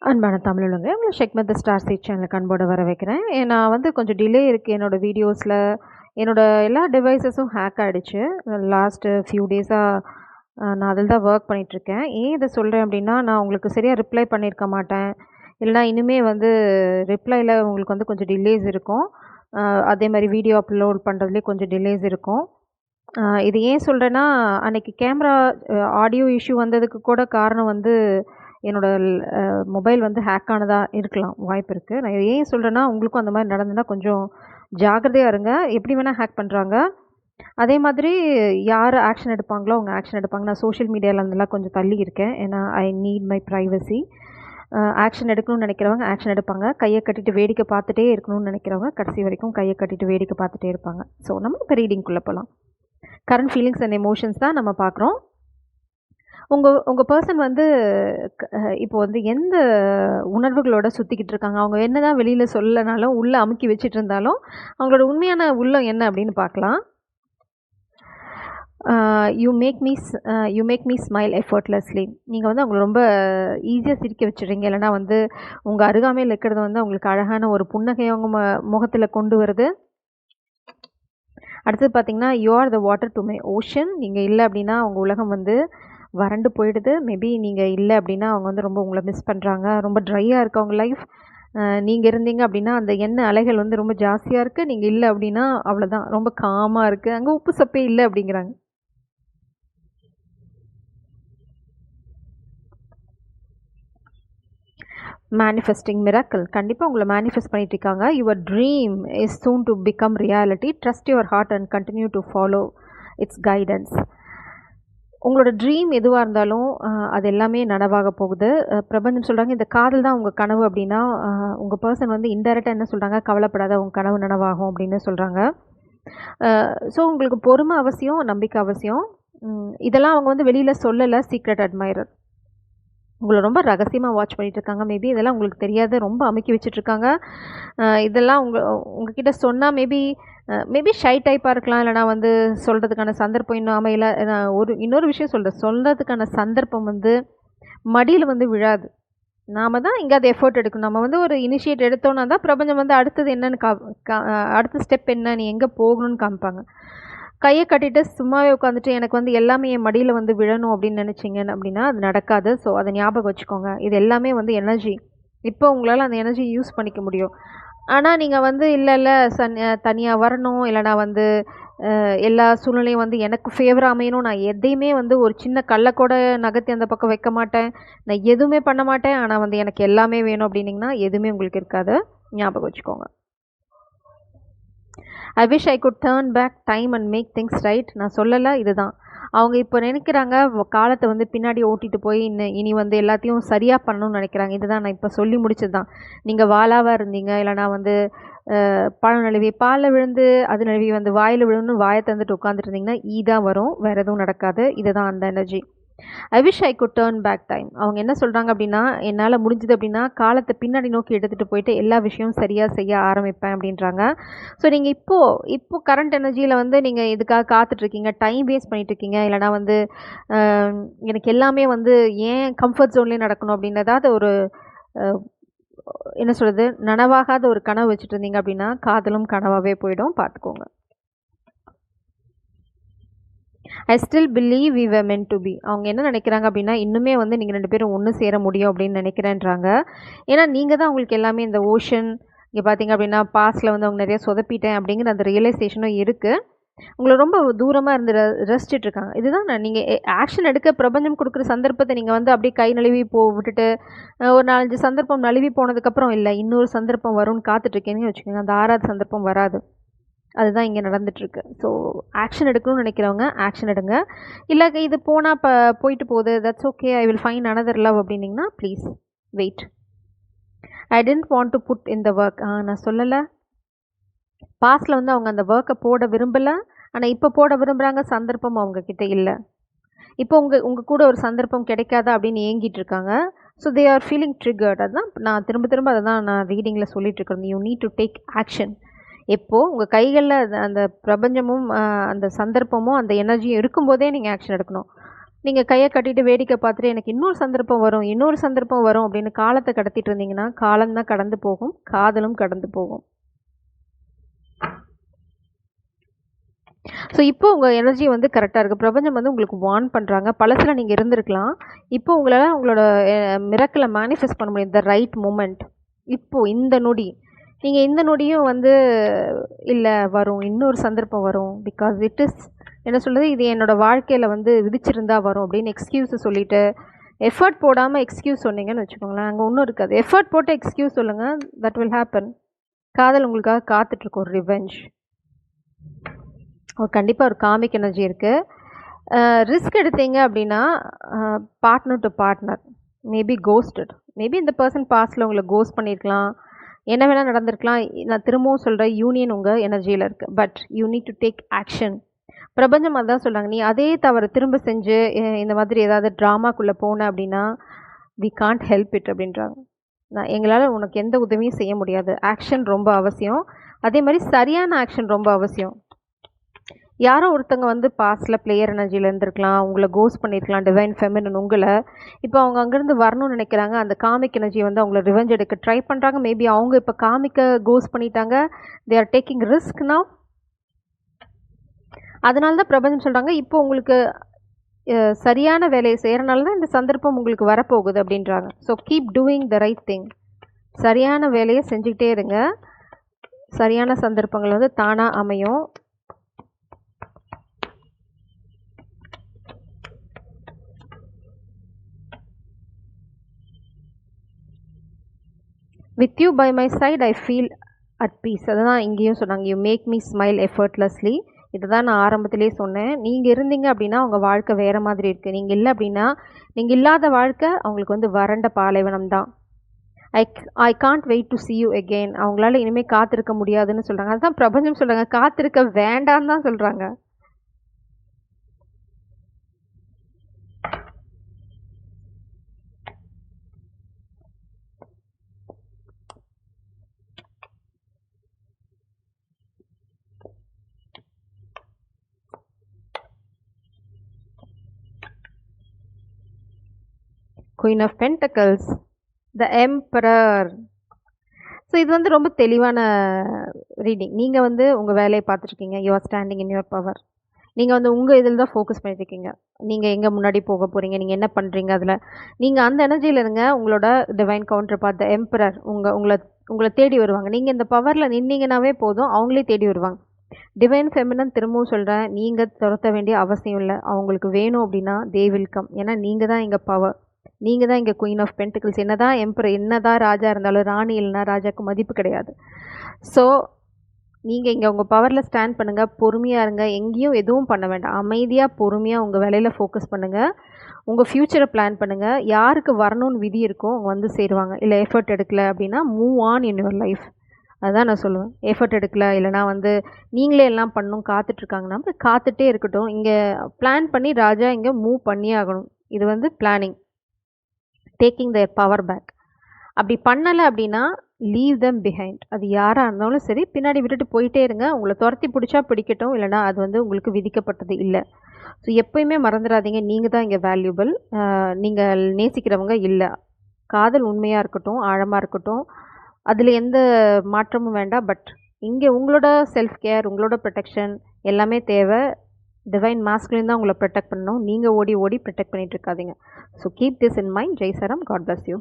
அன்பான தமிழுலங்க உங்களை ஷெக்மத் த star seat சேனலுக்கு அன்போடு வர வைக்கிறேன். நான் வந்து கொஞ்சம் டிலே இருக்குது என்னோடய வீடியோஸில். என்னோட எல்லா டிவைஸஸும் ஹேக் ஆகிடுச்சு. லாஸ்ட்டு ஃபியூ டேஸாக நான் அதில் தான் ஒர்க் பண்ணிகிட்ருக்கேன். ஏன் இதை சொல்கிறேன் அப்படின்னா, நான் உங்களுக்கு சரியாக ரிப்ளை பண்ணியிருக்க மாட்டேன். இல்லைனா இனிமேல் வந்து ரிப்ளையில் உங்களுக்கு வந்து கொஞ்சம் டிலேஸ் இருக்கும். அதே மாதிரி வீடியோ அப்லோட் பண்ணுறதுலேயே கொஞ்சம் டிலேஸ் இருக்கும். இது ஏன் சொல்கிறேன்னா, அன்றைக்கி கேமரா ஆடியோ இஷ்யூ வந்ததுக்கு கூட காரணம் வந்து என்னோட மொபைல் வந்து ஹேக் ஆனதா இருக்கலாம், வாய்ப்பு இருக்குது. நான் இதை ஏன் சொல்கிறேன்னா, உங்களுக்கும் அந்த மாதிரி நடந்ததுன்னா கொஞ்சம் ஜாக்கிரதையாக இருங்க. எப்படி வேணால் ஹேக் பண்ணுறாங்க. அதே மாதிரி யார் ஆக்ஷன் எடுப்பாங்களோ அவங்க ஆக்ஷன் எடுப்பாங்க. நான் சோஷியல் மீடியாவில் இருந்தெல்லாம் கொஞ்சம் தள்ளி இருக்கேன். ஏன்னா I need my privacy. Action எடுக்கணும்னு நினைக்கிறவங்க ஆக்ஷன் எடுப்பாங்க. கையை கட்டிட்டு வேடிக்கை பார்த்துட்டே இருக்கணும்னு நினைக்கிறவங்க கடைசி வரைக்கும் கையை கட்டிட்டு வேடிக்கை பார்த்துட்டே இருப்பாங்க. ஸோ நம்ம இப்போ ரீடிங்குள்ளே போகலாம். கரண்ட் ஃபீலிங்ஸ் அண்ட் எமோஷன்ஸ் தான் நம்ம பார்க்குறோம். உங்கள் பர்சன் வந்து இப்போ வந்து எந்த உணர்வுகளோட சுற்றிக்கிட்டு இருக்காங்க? அவங்க என்னதான் வெளியில் சொல்லனாலும், உள்ளே அமுக்கி வச்சுட்டு இருந்தாலும், அவங்களோட உண்மையான உள்ளம் என்ன அப்படின்னு பார்க்கலாம். You make me smile effortlessly. நீங்கள் வந்து அவங்கள ரொம்ப ஈஸியாக சிரிக்க வச்சுடுறீங்க. இல்லைனா வந்து உங்கள் அருகாமையில் இருக்கிறது வந்து அவங்களுக்கு அழகான ஒரு புன்னகையை அவங்க முகத்தில் கொண்டு வருது. அடுத்தது பார்த்தீங்கன்னா, you are the water to my ocean. நீங்கள் இல்லை அப்படின்னா அவங்க உலகம் வந்து வறண்டு போயிடுது. மேபி நீங்கள் இல்லை அப்படின்னா அவங்க வந்து ரொம்ப உங்களை மிஸ் பண்ணுறாங்க. ரொம்ப ட்ரையாக இருக்குது அவங்க லைஃப். நீங்கள் இருந்தீங்க அப்படின்னா அந்த எண்ணெய் அலைகள் வந்து ரொம்ப ஜாஸ்தியாக இருக்குது. நீங்கள் இல்லை அப்படின்னா அவ்வளோதான், ரொம்ப காமாக இருக்குது. அங்கே உப்பு சப்பே இல்லை அப்படிங்கிறாங்க. Manifesting miracle. கண்டிப்பாக உங்களை மேனிஃபெஸ்ட் பண்ணிட்டு இருக்காங்க. Your dream is soon to become reality. Trust your heart and continue to follow its guidance. உங்களோட ட்ரீம் எதுவாக இருந்தாலும் அது எல்லாமே நனவாக போகுது. பிரபஞ்சம் சொல்கிறாங்க, இந்த காதல் தான் உங்கள் கனவு அப்படின்னா, உங்கள் பர்சன் வந்து இன்டெரக்டாக என்ன சொல்கிறாங்க, கவலைப்படாத உங்கள் கனவு நனவாகும் அப்படின்னு சொல்கிறாங்க. ஸோ உங்களுக்கு பொறுமை அவசியம், நம்பிக்கை அவசியம். இதெல்லாம் அவங்க வந்து வெளியில் சொல்லலை. சீக்ரெட் அட்மைரர் உங்களை ரொம்ப ரகசியமாக வாட்ச் பண்ணிகிட்டு இருக்காங்க. மேபி இதெல்லாம் உங்களுக்கு தெரியாது, ரொம்ப அமுக்கி வச்சுட்ருக்காங்க. இதெல்லாம் உங்ககிட்ட சொன்னால் மேபி ஷை டைப்பாக இருக்கலாம். இல்லைனா வந்து சொல்கிறதுக்கான சந்தர்ப்பம் இன்னும் அமையல. நான் இன்னொரு விஷயம் சொல்கிறதுக்கான சந்தர்ப்பம் வந்து மடியில் வந்து விழாது. நாம் தான் இங்கே அதை எஃபர்ட் எடுக்கணும். நம்ம வந்து ஒரு இனிஷியேட் எடுத்தோன்னா தான் பிரபஞ்சம் வந்து அடுத்தது என்னன்னு அடுத்த ஸ்டெப் என்ன, நீ எங்கே போகணும்னு காமிப்பாங்க. கையை கட்டிட்டு சும்மாவே உட்காந்துட்டு எனக்கு வந்து எல்லாமே என் மடியில் வந்து விழணும் அப்படின்னு நினச்சிங்க அப்படின்னா அது நடக்காது. ஸோ அதை ஞாபகம் வச்சுக்கோங்க. இது எல்லாமே வந்து எனர்ஜி. இப்போ உங்களால் அந்த எனர்ஜி யூஸ் பண்ணிக்க முடியும். ஆனால் நீங்கள் வந்து இல்லை தனியாக வரணும், இல்லைனா வந்து எல்லா சூழ்நிலையும் வந்து எனக்கு ஃபேவராக அமையணும், நான் எதையுமே வந்து ஒரு சின்ன கல்லை கூட நகர்த்தி அந்த பக்கம் வைக்க மாட்டேன், நான் எதுவுமே பண்ண மாட்டேன், ஆனால் வந்து எனக்கு எல்லாமே வேணும் அப்படின்னிங்கன்னா எதுவுமே உங்களுக்கு இருக்காது. ஞாபகம் வச்சுக்கோங்க. I wish I could turn back time and make things right. நான் சொல்லலை, இதுதான் அவங்க இப்போ நினைக்கிறாங்க. காலத்தை வந்து பின்னாடி ஓட்டிகிட்டு போய் இனி வந்து எல்லாத்தையும் சரியாக பண்ணணும்னு நினைக்கிறாங்க. இதுதான் நான் இப்போ சொல்லி முடிச்சது தான். நீங்கள் வாளாவாக இருந்தீங்க, இல்லைனா வந்து பழம் நழுவி பாலில் விழுந்து அது நழுவி வந்து வாயில் விழுந்து வாயை தந்துட்டு உட்காந்துட்டு இருந்தீங்கன்னா தான் வரும், வேறு எதுவும் நடக்காது. இதுதான் அந்த energy. I wish I could turn back time. அவங்க என்ன சொல்கிறாங்க அப்படின்னா, என்னால் முடிஞ்சது அப்படின்னா காலத்தை பின்னாடி நோக்கி எடுத்துகிட்டு போயிட்டு எல்லா விஷயமும் சரியாக செய்ய ஆரம்பிப்பேன் அப்படின்றாங்க. ஸோ நீங்கள் இப்போ கரண்ட் எனர்ஜியில் வந்து நீங்கள் இதுக்காக காத்துட்ருக்கீங்க, டைம் வேஸ்ட் பண்ணிகிட்ருக்கீங்க. இல்லைனா வந்து எனக்கு எல்லாமே வந்து ஏன் கம்ஃபர்ட் ஜோன்லேயே நடக்கணும் அப்படின்னு ஏதாவது ஒரு என்ன சொல்கிறது, நனவாகாத ஒரு கனவு வச்சுட்டு இருந்தீங்க அப்படின்னா காதலும் கனவாகவே போயிடும், பார்த்துக்கோங்க. I still believe we were meant to be. அவங்க என்ன நினைக்கிறாங்க அப்படின்னா, இன்னுமே வந்து நீங்கள் 2 பேரும் ஒன்று சேர முடியும் அப்படின்னு நினைக்கிறேன்றாங்க. ஏன்னா நீங்கள் தான் உங்களுக்கு எல்லாமே இந்த ஓஷன் இங்கே பார்த்தீங்க அப்படின்னா பாஸ்ட்டில் வந்து அவங்க நிறைய சொதப்பிட்டேன் அப்படிங்கிற அந்த ரியலைசேஷனும் இருக்குது. உங்களை ரொம்ப தூரமாக இருந்து ரசிச்சிட்ருக்காங்க. இதுதான் நீங்கள் ஆக்ஷன் எடுக்க பிரபஞ்சம் கொடுக்குற சந்தர்ப்பத்தை நீங்கள் வந்து அப்படியே கை நழுவி விட்டுட்டு ஒரு 4-5 சந்தர்ப்பம் நழுவி போனதுக்கப்புறம் இல்லை இன்னொரு சந்தர்ப்பம் வரும்னு காத்துட்ருக்கேன்னு வச்சுக்கோங்க. அந்த 6வது சந்தர்ப்பம் வராது. அதுதான் இங்கே நடந்துகிட்ருக்கு. ஸோ ஆக்ஷன் எடுக்கணும்னு நினைக்கிறவங்க ஆக்ஷன் எடுங்க. இல்லை இது போனால் போயிட்டு போகுது, that's okay, I will find another love அப்படின்னிங்கன்னா please wait. I don't want to put in the work. நான் சொல்லலை. பாஸ்டில் வந்து அவங்க அந்த ஒர்க்கை போட விரும்பலை, ஆனால் இப்போ போட விரும்புகிறாங்க. சந்தர்ப்பம் அவங்கக்கிட்ட இல்லை. இப்போ உங்கள் கூட ஒரு சந்தர்ப்பம் கிடைக்காதா அப்படின்னு ஏங்கிட்டு இருக்காங்க. So they are feeling triggered. அதுதான் நான் திரும்ப அதை தான் நான் ரீடிங்கில் சொல்லிகிட்ருக்கேன். You need to take action. எப்போது உங்கள் கைகளில் அந்த பிரபஞ்சமும் அந்த சந்தர்ப்பமும் அந்த எனர்ஜியும் இருக்கும்போதே நீங்கள் ஆக்ஷன் எடுக்கணும். நீங்கள் கையை கட்டிட்டு வேடிக்கை பார்த்துட்டு எனக்கு இன்னொரு சந்தர்ப்பம் வரும் அப்படின்னு காலத்தை கடத்திட்டு இருந்தீங்கன்னா காலம்தான் கடந்து போகும், காதலும் கடந்து போகும். ஸோ இப்போ உங்கள் எனர்ஜி வந்து கரெக்டாக இருக்குது. பிரபஞ்சம் வந்து உங்களுக்கு வார்ன் பண்ணுறாங்க. பழசில் நீங்கள் இருந்திருக்கலாம். இப்போ உங்களால் உங்களோட மிராக்கிளை மேனிஃபெஸ்ட் பண்ண முடியும். The right moment. இப்போது இந்த நொடி நீங்கள் இந்த நொடியும் வந்து இல்லை வரும், இன்னொரு சந்தர்ப்பம் வரும், பிகாஸ் இட் இஸ் என்ன சொல்கிறது, இது என்னோடய வாழ்க்கையில் வந்து விதிச்சிருந்தா வரும் அப்படின்னு எக்ஸ்கியூஸை சொல்லிவிட்டு எஃபர்ட் போடாமல் எக்ஸ்கியூஸ் சொன்னீங்கன்னு வச்சுக்கோங்களேன், அங்கே ஒன்றும் இருக்காது. எஃபர்ட் போட்டு எக்ஸ்கியூஸ் சொல்லுங்கள், தட் வில் ஹேப்பன். காதல் உங்களுக்காக காத்துட்ருக்கோம், ஒரு ரிவெஞ்ச். கண்டிப்பாக ஒரு காமிக் எனர்ஜி இருக்குது. ரிஸ்க் எடுத்தீங்க அப்படின்னா partner to partner maybe ghosted, maybe இந்த பர்சன் பாஸ்டில் உங்களை கோஸ்ட் பண்ணியிருக்கலாம், என்ன வேணால் நடந்திருக்கலாம். நான் திரும்பவும் சொல்கிறேன், யூனியன் உங்கள் எனர்ஜியில் இருக்குது. But you need to take action. பிரபஞ்சம் அதுதான் சொல்கிறாங்க, நீ அதே தவறு திரும்ப செஞ்சு இந்த மாதிரி ஏதாவது ட்ராமாக்குள்ளே போன அப்படின்னா வி காண்ட் ஹெல்ப் இட் அப்படின்றாங்க. எங்களால் உனக்கு எந்த உதவியும் செய்ய முடியாது. ஆக்ஷன் ரொம்ப அவசியம். அதே மாதிரி சரியான ஆக்ஷன் ரொம்ப அவசியம். யாரோ ஒருத்தங்க வந்து பாஸ்டில் பிளேயர் எனர்ஜியில் இருந்திருக்கலாம், உங்களை கோஸ்ட் பண்ணியிருக்கலாம், டிவைன் ஃபெமினன் உங்களை. இப்போ அவங்க அங்கேருந்து வரணும்னு நினைக்கிறாங்க, அந்த காமிக் எனர்ஜி வந்து அவங்கள ரிவெஞ்ச் எடுக்க ட்ரை பண்ணுறாங்க. மேபி அவங்க இப்போ காமிக்க கோஸ்ட் பண்ணிட்டாங்க, they are taking risk now. அதனால தான் பிரபஞ்சம் சொல்கிறாங்க, இப்போ உங்களுக்கு சரியான வேலையை செய்கிறனால தான் இந்த சந்தர்ப்பம் உங்களுக்கு வரப்போகுது அப்படின்றாங்க. So keep doing the right thing. சரியான வேலையை செஞ்சுக்கிட்டே இருங்க, சரியான சந்தர்ப்பங்கள் வந்து தானாக அமையும். With you by my side I feel at peace. அதுதான் இங்கேயும் சொன்னாங்க, you make me smile effortlessly. இதை தான் நான் ஆரம்பத்திலே சொன்னேன். நீங்கள் இருந்தீங்க அப்படின்னா உங்கள் வாழ்க்கை வேறு மாதிரி இருக்குது. நீங்கள் இல்லை அப்படின்னா, நீங்கள் இல்லாத வாழ்க்கை அவங்களுக்கு வந்து வறண்ட பாலைவனம் தான். I can't wait to see you again. அவங்களால இனிமேல் காத்திருக்க முடியாதுன்னு சொல்கிறாங்க. அதுதான் பிரபஞ்சம் சொல்கிறாங்க, காத்திருக்க வேண்டான்னு தான் சொல்கிறாங்க. Queen of Pentacles, the Emperor. So இது வந்து ரொம்ப தெளிவான ரீடிங். நீங்கள் வந்து உங்கள் வேலையை பார்த்துருக்கீங்க, you are standing in your power. நீங்கள் வந்து உங்கள் இதில் தான் ஃபோக்கஸ் பண்ணியிருக்கீங்க. நீங்கள் எங்கே முன்னாடி போக போகிறீங்க, நீங்கள் என்ன பண்ணுறீங்க, அதில் நீங்கள் அந்த எனர்ஜியில் இருங்க. உங்களோட divine counterpart the emperor உங்களை தேடி வருவாங்க. நீங்கள் இந்த பவரில் நின்னீங்கன்னாவே போதும், அவங்களே தேடி வருவாங்க. டிவைன் ஃபெமினன் திரும்பவும் சொல்கிறேன், நீங்கள் துரத்த வேண்டிய அவசியம் இல்லை. அவங்களுக்கு வேணும் அப்படின்னா தே வில் கம். ஏன்னா நீங்கள் தான் இங்கே பவர், நீங்கள் தான் இங்கே குயின் ஆஃப் பென்டிகிள்ஸ். என்ன தான் எம்பரர், என்ன தான் ராஜா இருந்தாலும் ராணி இல்லைனா ராஜாவுக்கு மதிப்பு கிடையாது. ஸோ நீங்கள் இங்கே உங்கள் பவரில் ஸ்டாண்ட் பண்ணுங்கள், பொறுமையாக இருங்க, எங்கேயும் எதுவும் பண்ண வேண்டாம், அமைதியாக பொறுமையாக உங்கள் வேலையில் ஃபோக்கஸ் பண்ணுங்கள், உங்கள் ஃப்யூச்சரை பிளான் பண்ணுங்கள். யாருக்கு வரணும்னு விதி இருக்கோ அவங்க வந்து சேருவாங்க. இல்லை எஃபர்ட் எடுக்கலை அப்படின்னா move on in your life. அதுதான் நான் சொல்லுவேன். எஃபர்ட் எடுக்கல, இல்லைனா வந்து நீங்களே எல்லாம் பண்ணணும் காத்துட்ருக்காங்கன்னா காத்துட்டே இருக்கட்டும். இங்கே பிளான் பண்ணி ராஜா இங்கே மூவ் பண்ணியே ஆகணும். இது வந்து planning, taking the power back. அப்படி பண்ணலை அப்படின்னா லீவ் தம் பிஹைண்ட். அது யாராக இருந்தாலும் சரி, பின்னாடி விட்டுட்டு போயிட்டே இருங்க. உங்களை துரத்தி பிடிச்சா பிடிக்கட்டும், இல்லைனா அது வந்து உங்களுக்கு விதிக்கப்பட்டது இல்லை. ஸோ எப்போயுமே மறந்துடாதீங்க, நீங்கள் தான் இங்கே வேல்யூபிள். நீங்கள் நேசிக்கிறவங்க இல்லை. காதல் உண்மையாக இருக்கட்டும், ஆழமாக இருக்கட்டும், அதில் எந்த மாற்றமும் வேண்டாம். பட் இங்கே உங்களோட செல்ஃப் கேர், உங்களோட ப்ரொடெக்ஷன் எல்லாமே தேவை. டிவைன் மாஸ்குலின் தான் உங்களை ப்ரொடெக்ட் பண்ணணும். நீங்கள் ஓடி ஓடி ப்ரொடெக்ட் பண்ணிகிட்டு இருக்காதீங்க. So keep this in mind. ஜெய் சரம். God bless you.